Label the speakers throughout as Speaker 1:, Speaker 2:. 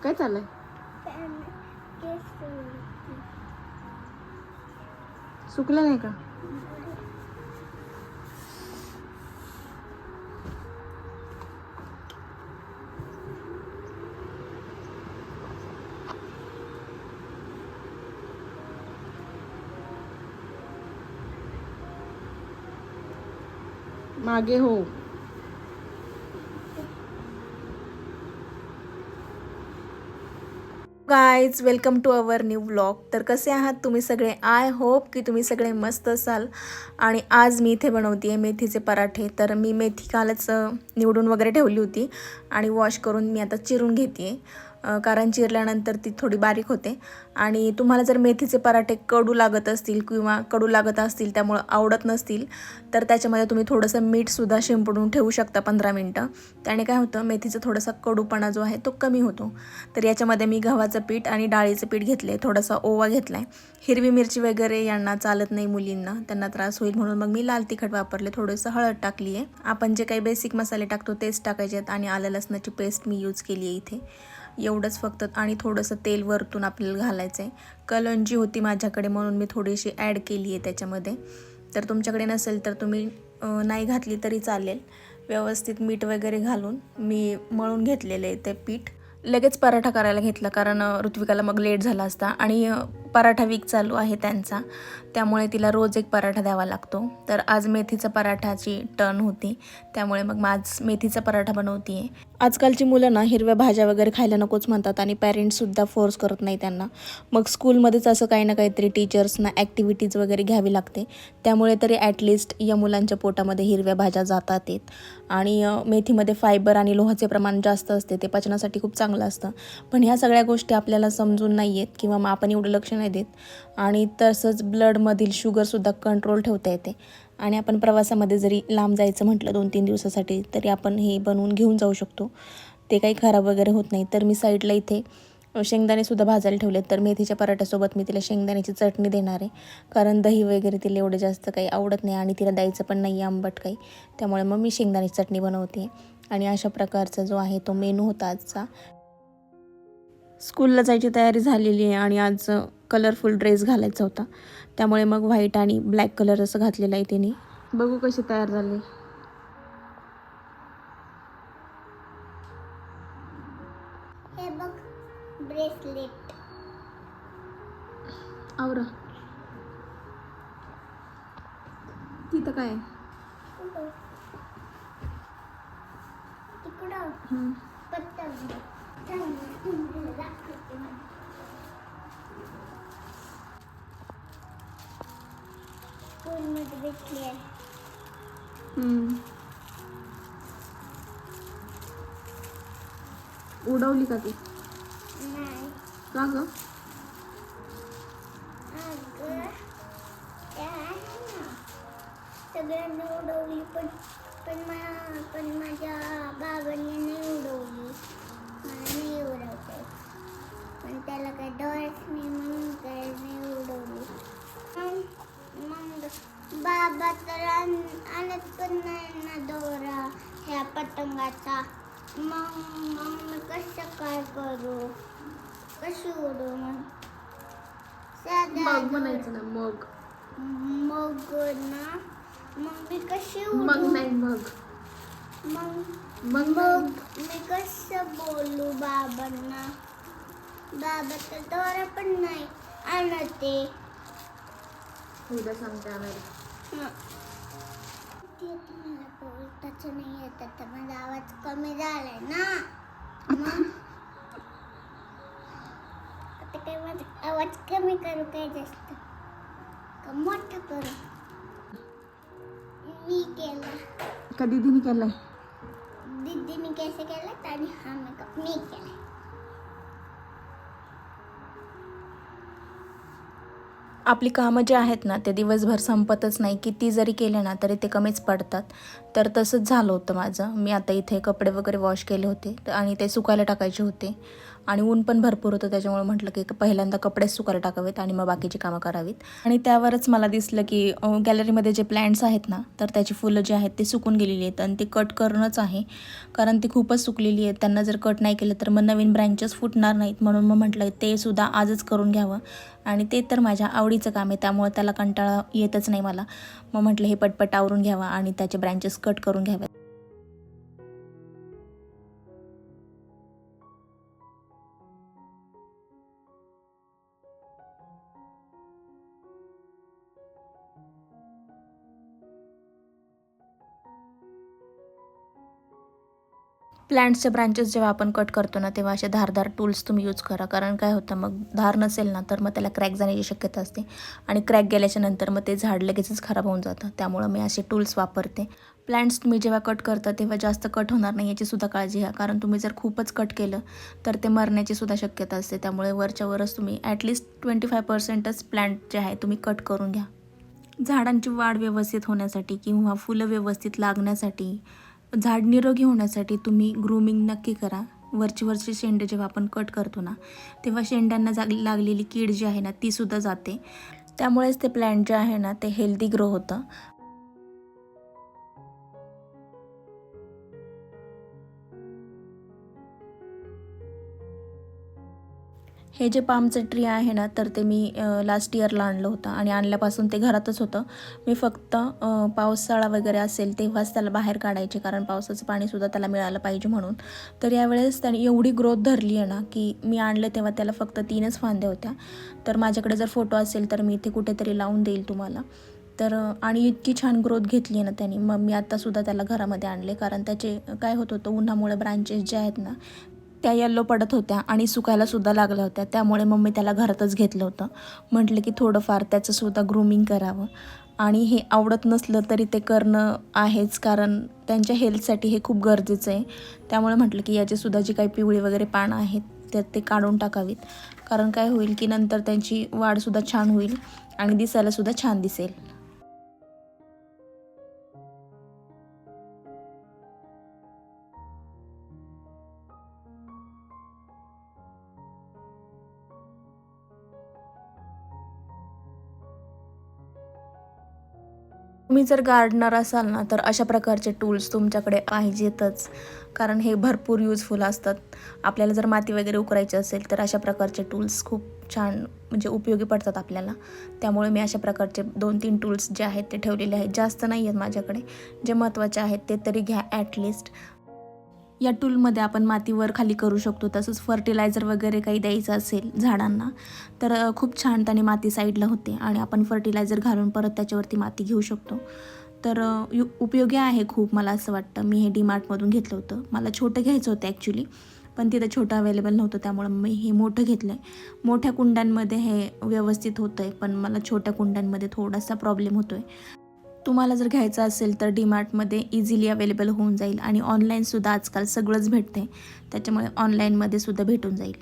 Speaker 1: काय चाललंय? सुकलं नाही का? मागे हो. Guys, welcome to our new vlog. तर कसे आहात तुम्ही सगळे? आय होप की तुम्ही सगळे मस्त असाल. आणि आज मी इथे बनवते आहे मेथीचे पराठे. तर मी मेथी कालच निवडून वगैरे ठेवली होती आणि वॉश करून मी आता चिरून घेते आहे, कारण चिरल्यानंतर ती थोडी बारीक होते. आणि तुम्हाला जर मेथीचे पराठे कडू लागत असतील किंवा कडू लागत असतील त्यामुळं आवडत नसतील तर त्याच्यामध्ये तुम्ही थोडंसं मीठसुद्धा शिंपडून ठेवू शकता 15 मिनटं. त्याने काय होतं, मेथीचा थोडासा कडूपणा जो आहे तो कमी होतो. तर याच्यामध्ये मी गव्हाचं पीठ आणि डाळीचं पीठ घेतले, थोडासा ओवा घेतला आहे. हिरवी मिरची वगैरे यांना चालत नाही मुलींना, त्यांना त्रास होईल म्हणून मग मी लाल तिखट वापरले, थोडंसं हळद टाकली आहे. आपण जे काही बेसिक मसाले टाकतो तेच टाकायचे आहेत आणि आलं लसणाची पेस्ट मी यूज केली आहे इथे, एवढंच फक्त. आणि थोडंसं तेल वरतून आपल्याला घालायचं आहे. कलंजी होती माझ्याकडे म्हणून मी थोडीशी ॲड केली आहे त्याच्यामध्ये. तर तुमच्याकडे नसेल तर तुम्ही नाही घातली तरी चालेल. व्यवस्थित मीठ वगैरे घालून मी मळून घेतलेलं आहे ते पीठ. लगेच पराठा करायला घेतला कारण ऋत्विकाला मग लेट झाला असता आणि पराठा वीक चालू आहे त्यांचा, त्यामुळे तिला रोज एक पराठा द्यावा लागतो. तर आज मेथीचा पराठाची टर्न होती, त्यामुळे मग आज मेथीचा पराठा बनवते आहे. आजकालची मुलं ना हिरव्या भाज्या वगैरे खायला नकोच म्हणतात आणि पॅरेंट्ससुद्धा फोर्स करत नाही त्यांना. मग स्कूलमध्येच असं काही ना काहीतरी टीचर्सना ॲक्टिव्हिटीज वगैरे घ्यावी लागते, त्यामुळे तरी ॲटलिस्ट या मुलांच्या पोटामध्ये हिरव्या भाज्या जातात आहेत. आणि मेथीमध्ये फायबर आणि लोहाचे प्रमाण जास्त असते, ते पचनासाठी खूप चांगलं असतं. पण ह्या सगळ्या गोष्टी आपल्याला समजून नाही आहेत किंवा मग आपण एवढं लक्ष नाही देत. आणि तसंच ब्लडमधील शुगरसुद्धा कंट्रोल ठेवता येते. आणि आपण प्रवासामध्ये जरी लांब जायचं म्हटलं 2-3 दिवसासाठी तरी आपण हे बनवून घेऊन जाऊ शकतो, ते काही खराब वगैरे होत नाही. तर मी साईडला इथे शेंगदाणेसुद्धा भाजायला ठेवलेत. तर मेथीच्या पराठ्यासोबत मी तिला शेंगदाण्याची चटणी देणार आहे, कारण दही वगैरे तिला एवढं जास्त काही आवडत नाही आणि तिला द्यायचं पण नाही आंबट काही, त्यामुळे मग मी शेंगदाण्याची चटणी बनवते. आणि अशा प्रकारचा जो आहे तो मेनू होता आजचा. स्कूलला जायची तयारी झालेली आहे आणि आज कलरफुल ड्रेस घालायचा होता, त्यामुळे मग व्हाईट आणि ब्लॅक कलर असं घातलेलं आहे तिने. बघू कशी तयार झाली.
Speaker 2: हे बघ, ब्रेसलेट.
Speaker 1: आवरा तिथं काय
Speaker 2: तिकडं पत्ता स्कूलमध्ये भेटली आहे.
Speaker 1: उडवली का ती?
Speaker 2: नाही
Speaker 1: का ग?
Speaker 2: अगं, ते आहे ना, सगळ्यांनी उडवली पण माझ्या बाबांनी नाही उडवली. मला नाही उडवते, पण त्याला काय डोळ्याच नाही म्हणून काय नाही उडवली. मग बाबा तर आणत पण नाही ना दोरा ह्या पतंगाचा. मग मी कसं काय करू, कशी उडवू?
Speaker 1: मग म्हणायचं ना, मग
Speaker 2: मग ना, मग मी कशी
Speaker 1: मग
Speaker 2: उडवू?
Speaker 1: नाही मग
Speaker 2: मग मी कसं बोलू बाबांना? बाबा तर दोरा पण नाही आणते.
Speaker 1: उद्या सांगते आणायला.
Speaker 2: मला बोलताच नाही येत, तर माझा आवाज कमी झालाय ना. मग आता काय माझा आवाज कमी करू काय जास्त का मोठा करू? मी केला.
Speaker 1: का दीदीने केलाय?
Speaker 2: दीदीने कैसे केला आणि हा मेकअप मी केला.
Speaker 1: आपली कामं जे आहेत ना ते दिवसभर संपतच नाही. किती जरी केले ना तरी ते कमीच पडतात. तर तसंच झालं होतं माझं. मी आता इथे कपडे वगैरे वॉश केले होते आणि ते सुकायला टाकायचे होते आणि ऊन पण भरपूर होतं. त्याच्यामुळे म्हटलं की पहिल्यांदा कपडेच सुकायला टाकावेत आणि मग बाकीची कामं करावीत. आणि त्यावरच मला दिसलं की गॅलरीमध्ये जे प्लॅन्ट्स आहेत ना तर त्याची फुलं जी आहेत ते सुकून गेलेली आहेत आणि ते कट करणंच आहे. कारण ती खूपच सुकलेली आहेत. त्यांना जर कट नाही केलं तर मग नवीन ब्रँचेस फुटणार नाहीत. म्हणून मग म्हटलं ते सुद्धा आजच करून घ्यावं. आणि ते तर माझ्या आवडीचं काम आहे, त्यामुळे त्याला कंटाळा येतच नाही मला. मग म्हटलं हे पटपट आवरून घ्यावा आणि त्याचे ब्रँचेस कट करून घ्यावे. प्लॅन्ट्सचे ब्रँचेस जेव्हा आपण कट करतो ना तेव्हा असे धारदार टूल्स तुम्ही यूज करा. कारण काय होतं मग धार नसेल ना तर मग त्याला क्रॅक जाण्याची शक्यता असते आणि क्रॅक गेल्याच्या नंतर मग ते झाड लगेचच खराब होऊन जातं. त्यामुळं मी असे टूल्स वापरते. प्लॅन्ट्स तुम्ही जेव्हा कट करता तेव्हा जास्त कट होणार नाही याची सुद्धा काळजी घ्या. कारण तुम्ही जर खूपच कट केलं तर ते मरण्याची सुद्धा शक्यता असते. त्यामुळे वरच्या वरच तुम्ही ॲटलिस्ट 25% प्लॅन्ट जे आहे तुम्ही कट करून घ्या. झाडांची वाढ व्यवस्थित होण्यासाठी किंवा फुलं व्यवस्थित लागण्यासाठी, झाड निरोगी होण्यासाठी तुम्ही ग्रूमिंग नक्की करा. वरची शेंडे जेव्हा आपण कट करतो ना तेव्हा शेंड्यांना लागलेली कीड जी आहे ना तीसुद्धा जाते. त्यामुळेच ते प्लॅन्ट जे आहे ना ते हेल्दी ग्रो होतं. हे जे पामचं ट्री आहे ना तर ते मी लास्ट इयरला आणलं होतं आणि आणल्यापासून ते घरातच होतं. मी फक्त पावसाळा वगैरे असेल तेव्हाच त्याला बाहेर काढायचे, कारण पावसाचं पाणीसुद्धा त्याला मिळालं पाहिजे म्हणून. तर यावेळेस त्याने एवढी ग्रोथ धरली आहे ना की मी आणलं तेव्हा त्याला फक्त 3च फांद्या होत्या. तर माझ्याकडे जर फोटो असेल तर मी इथे कुठेतरी लावून देईल तुम्हाला. तर आणि इतकी छान ग्रोथ घेतली आहे ना त्याने. मग मी आत्तासुद्धा त्याला घरामध्ये आणले, कारण त्याचे काय होत होतं उन्हामुळे ब्रांचेस जे आहेत ना त्या येल्लो पडत होत्या आणि सुकायलासुद्धा लागल्या होत्या. त्यामुळे मग मी त्याला घरातच घेतलं होतं. म्हटलं की थोडंफार त्याचंसुद्धा ग्रूमिंग करावं आणि हे आवडत नसलं तरी ते करणं आहेच, कारण त्यांच्या हेल्थसाठी हे खूप गरजेचं आहे. त्यामुळे म्हटलं की याचीसुद्धा जी काही पिवळी वगैरे पानं आहेत त्यात ते काढून टाकावीत. कारण काय होईल की नंतर त्यांची वाढसुद्धा छान होईल आणि दिसायलासुद्धा छान दिसेल. तुम्ही जर गार्डनर असाल ना तर अशा प्रकारचे टूल्स तुमच्याकडे पाहिजेतच, कारण हे भरपूर युजफुल असतात. आपल्याला जर माती वगैरे उकरायची असेल तर अशा प्रकारचे टूल्स खूप छान म्हणजे उपयोगी पडतात आपल्याला. त्यामुळे मी अशा प्रकारचे 2-3 टूल्स जे आहेत ते ठेवलेले आहेत. जास्त नाही आहेत माझ्याकडे. जे महत्त्वाचे आहेत ते तरी घ्या ॲटलिस्ट. या टूलमध्ये आपण माती वर खाली करू शकतो. तसंच फर्टिलायझर वगैरे काही द्यायचं असेल झाडांना तर खूप छान त्याने माती साईडला होते आणि आपण फर्टिलायझर घालून परत त्याच्यावरती माती घेऊ शकतो. तर उपयोगी आहे खूप, मला असं वाटतं. मी हे डीमार्टमधून घेतलं होतं. मला छोटं घ्यायचं होतं ॲक्च्युली, पण तिथं छोटं अवेलेबल नव्हतं. त्यामुळं मी हे मोठं घेतलं आहे. मोठ्या कुंड्यांमध्ये हे व्यवस्थित होतं आहे, पण मला छोट्या कुंड्यांमध्ये थोडासा प्रॉब्लेम होतो आहे. तुम्हाला जर घ्यायचं असेल तर डीमार्टमध्ये इझिली अवेलेबल होऊन जाईल आणि ऑनलाईनसुद्धा आजकाल सगळंच भेटते. त्याच्यामुळे ऑनलाईनमध्ये सुद्धा भेटून जाईल.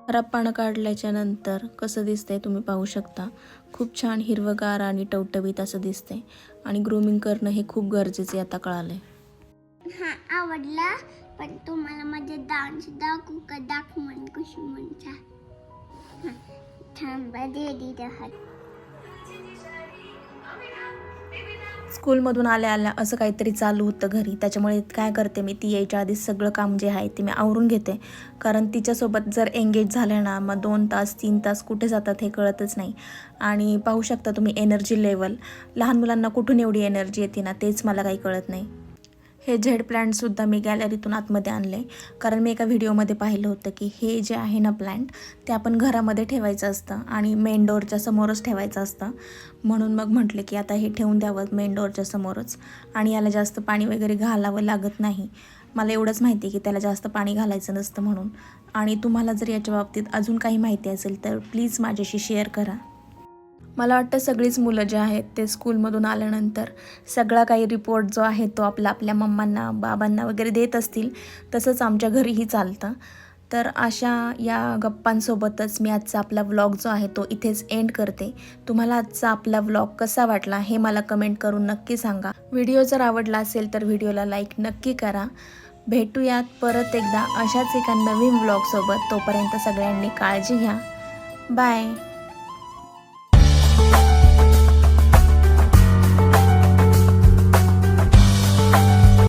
Speaker 1: खराब पानं काढल्याच्या नंतर कसं दिसतंय तुम्ही पाहू शकता. खूप छान हिरवंगार आणि टवटवीत असं दिसतंय आणि ग्रूमिंग करणं हे खूप गरजेचं आहे, आता कळालंय.
Speaker 2: हा आवडला, पण तुम्हाला माझे डान्स दाखवू का? दाख म्हण कशी म्हणता. थांबा रेडी राहत.
Speaker 1: स्कूलमधून आल्या असं काहीतरी चालू होतं घरी. त्याच्यामुळे काय करते मी, ती यायच्या आधीच सगळं काम जे आहे ते मी आवरून घेते. कारण तिच्यासोबत जर एंगेज झालं ना मग 2 तास 3 तास कुठे जातात हे कळतच नाही. आणि पाहू शकता तुम्ही एनर्जी लेवल. लहान मुलांना कुठून एवढी एनर्जी येते ना तेच मला काही कळत नाही. हे झेड प्लांटसुद्धा मी गॅलरीतून आतमध्ये आणले, कारण मी एका व्हिडिओमध्ये पाहिलं होतं की हे जे आहे ना प्लांट ते आपण घरामध्ये ठेवायचं असतं आणि मेन डोअरच्या समोरच ठेवायचं असतं. म्हणून मग म्हटले की आता हे ठेवून द्यावं मेन डोअरच्या समोरच आणि याला जास्त पाणी वगैरे घालावं लागत नाही. मला एवढंच माहिती आहे की त्याला जास्त पाणी घालायचं नसतं म्हणून. आणि तुम्हाला जर याच्या बाबतीत अजून काही माहिती असेल तर प्लीज माझ्याशी शेअर करा. मला वाटतं सगळीच मुलं जे आहेत ते स्कूलमधून आल्यानंतर सगळा काही रिपोर्ट जो आहे तो आपल्या मम्मांना बाबांना वगैरे देत असतील. तसंच आमच्या घरीही चालतं. तर अशा या गप्पांसोबतच मी आजचा आपला व्लॉग जो आहे तो इथेच एंड करते. तुम्हाला आजचा आपला व्लॉग कसा वाटला हे मला कमेंट करून नक्की सांगा. व्हिडिओ जर आवडला असेल तर व्हिडिओला लाईक नक्की करा. भेटूयात परत एकदा अशाच एका नवीन व्लॉगसोबत. तोपर्यंत सगळ्यांनी काळजी घ्या. बाय.